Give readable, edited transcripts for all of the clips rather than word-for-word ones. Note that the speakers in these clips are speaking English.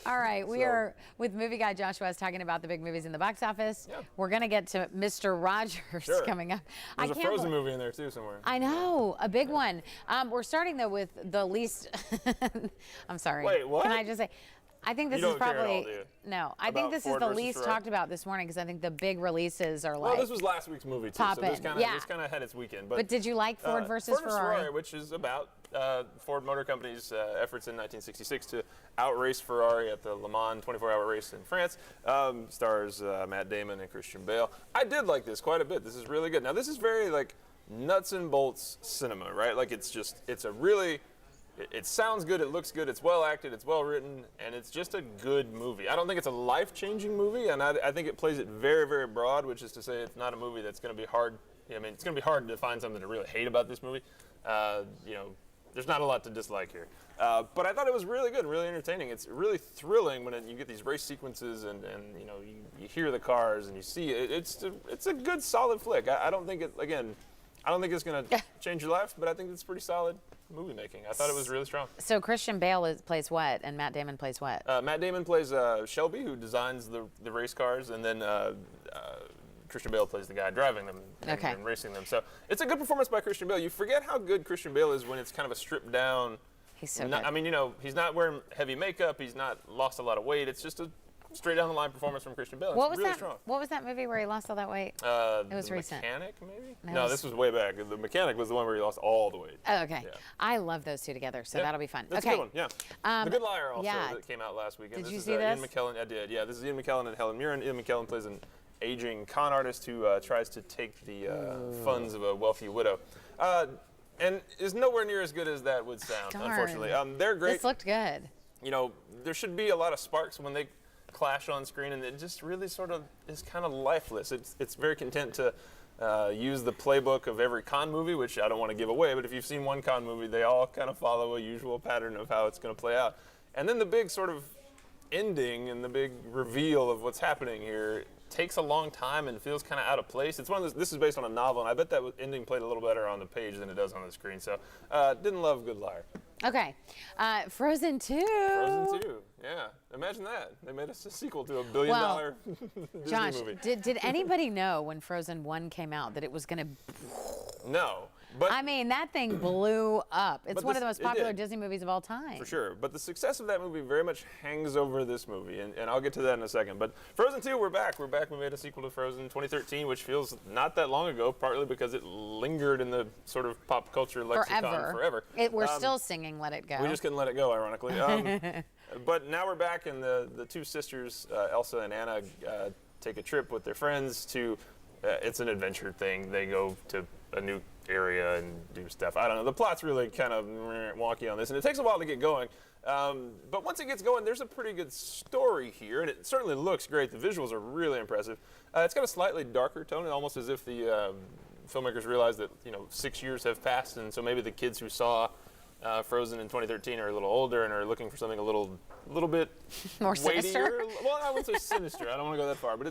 All right, we are with movie guy Josh West talking about the big movies in the box office. Yeah. We're going to get to Mr. Rogers coming up. There's a Frozen movie in there too somewhere. I know, a big one. We're starting though with the least. I'm sorry. Wait, what? Can I just say? I think this You is don't care at probably all, do you? no. I About think this is Ford the versus least Ferrari? talked about this morning because I think the big releases are Well, like. this was last week's movie too, so Poppin', this kind yeah. of had its weekend. But did you like Ford versus Ferrari? Which is about Ford Motor Company's efforts in 1966 to outrace Ferrari at the Le Mans 24-hour race in France. Stars Matt Damon and Christian Bale. I did like this quite a bit. This is really good. Now this is very like nuts and bolts cinema, right? Like it's a really. It sounds good, it looks good, it's well acted, it's well written, and it's just a good movie. I don't think it's a life-changing movie, and I think it plays it very, very broad, which is to say it's not a movie that's going to be hard. I mean, it's going to be hard to find something to really hate about this movie. There's not a lot to dislike here. But I thought it was really good, really entertaining. It's really thrilling when you get these race sequences and you hear the cars and you see it. It's a good, solid flick. I don't think it's going to change your life, but I think it's pretty solid movie making. I thought it was really strong. So Christian Bale plays what, and Matt Damon plays what? Matt Damon plays Shelby, who designs the race cars, and then Christian Bale plays the guy driving them and racing them. So it's a good performance by Christian Bale. You forget how good Christian Bale is when it's kind of a stripped down. He's so good. I mean, he's not wearing heavy makeup. He's not lost a lot of weight. It's just a straight down the line performance from Christian Bale. What was was really that? strong. What was that movie where he lost all that weight? It was recent. Mechanic, maybe? No, this was way back. The Mechanic was the one where he lost all the weight. Oh, okay. Yeah. I love those two together, so that'll be fun. That's okay. a good one, yeah. The Good Liar also that came out last weekend. Did this you is, see this? Ian McKellen, I did, yeah. This is Ian McKellen and Helen Mirren. Ian McKellen plays an aging con artist who tries to take the funds of a wealthy widow. And is nowhere near as good as that would sound, Darn. unfortunately. They're great. This looked good. There should be a lot of sparks when they clash on screen, and it just really sort of is kind of lifeless. It's very content to use the playbook of every con movie, which I don't want to give away, but if you've seen one con movie, they all kind of follow a usual pattern of how it's going to play out. And then the big sort of ending and the big reveal of what's happening here takes a long time and feels kind of out of place. It's one of those, this is based on a novel, and I bet that ending played a little better on the page than it does on the screen. So didn't love Good Liar. Okay. Frozen 2. Frozen 2, yeah. Imagine that. They made us a sequel to $1 billion Disney Josh, movie. did anybody know when Frozen 1 came out that it was going to... No. But I mean, that thing blew up. It's one of the most popular did. Disney movies of all time. For sure. But the success of that movie very much hangs over this movie, and I'll get to that in a second. But Frozen 2, we're back. We're back. We made a sequel to Frozen 2013, which feels not that long ago, partly because it lingered in the sort of pop culture lexicon forever. We're still singing Let It Go. We just couldn't let it go, ironically. But now we're back, and the two sisters, Elsa and Anna, take a trip with their friends to, it's an adventure thing. They go to a new area and do stuff. I don't know. The plot's really kind of wonky on this, and it takes a while to get going. But once it gets going, there's a pretty good story here, and it certainly looks great. The visuals are really impressive. It's got a slightly darker tone, almost as if the filmmakers realized that 6 years have passed, and so maybe the kids who saw Frozen in 2013 are a little older and are looking for something a little bit more weightier. sinister. Well, I wouldn't say sinister. I don't want to go that far, but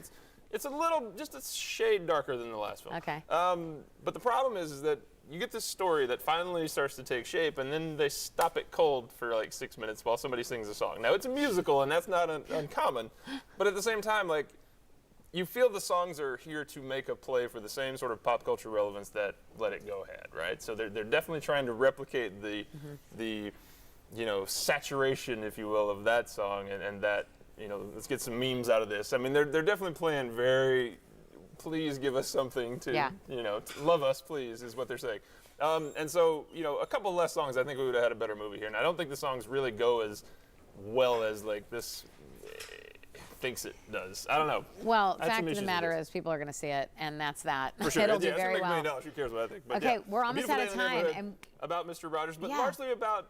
it's a little, just a shade darker than the last film. Okay. But the problem is that you get this story that finally starts to take shape, and then they stop it cold for like 6 minutes while somebody sings a song. Now, it's a musical, and that's not uncommon, but at the same time, like, you feel the songs are here to make a play for the same sort of pop culture relevance that Let It Go had, right? So they're definitely trying to replicate the saturation, if you will, of that song, and that, let's get some memes out of this. I mean, they're definitely playing very, please give us something to, love us, please, is what they're saying. And so, a couple less songs, I think we would have had a better movie here. And I don't think the songs really go as well as, like, this thinks it does. I don't know. Well, fact of the matter is people are going to see it, and that's that. For sure. It'll do very $1 well. million. Who cares what I think? But okay, we're almost out of time. And about Mr. Rogers, but largely about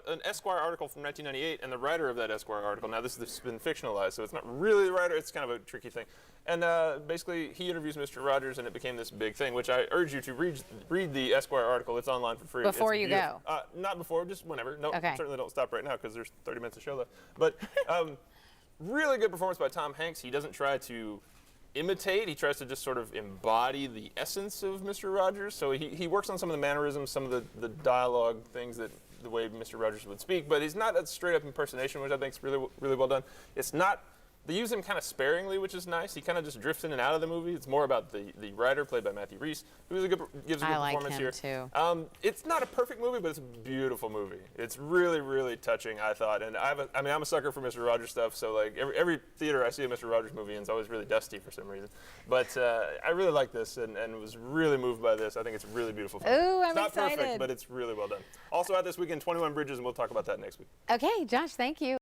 an Esquire article from 1998 and the writer of that Esquire article. Now, this has been fictionalized, so it's not really the writer. It's kind of a tricky thing. And basically, he interviews Mr. Rogers, and it became this big thing, which I urge you to read the Esquire article. It's online for free. Before you go? Not before, just whenever. No, okay. Certainly don't stop right now because there's 30 minutes of show left. But really good performance by Tom Hanks. He doesn't try to imitate. He tries to just sort of embody the essence of Mr. Rogers. So he works on some of the mannerisms, some of the dialogue things that the way Mr. Rogers would speak, but he's not a straight up impersonation, which I think is really well done. It's not. They use him kind of sparingly, which is nice. He kind of just drifts in and out of the movie. It's more about the writer, played by Matthew Rhys, who gives a good performance here. Too. It's not a perfect movie, but it's a beautiful movie. It's really touching, I thought. And I'm a sucker for Mr. Rogers stuff, so like every theater I see a Mr. Rogers movie in is always really dusty for some reason. But I really like this and was really moved by this. I think it's a really beautiful film. Ooh, I'm it's not excited. perfect, but it's really well done. Also out this weekend, 21 Bridges, and we'll talk about that next week. Okay, Josh, thank you.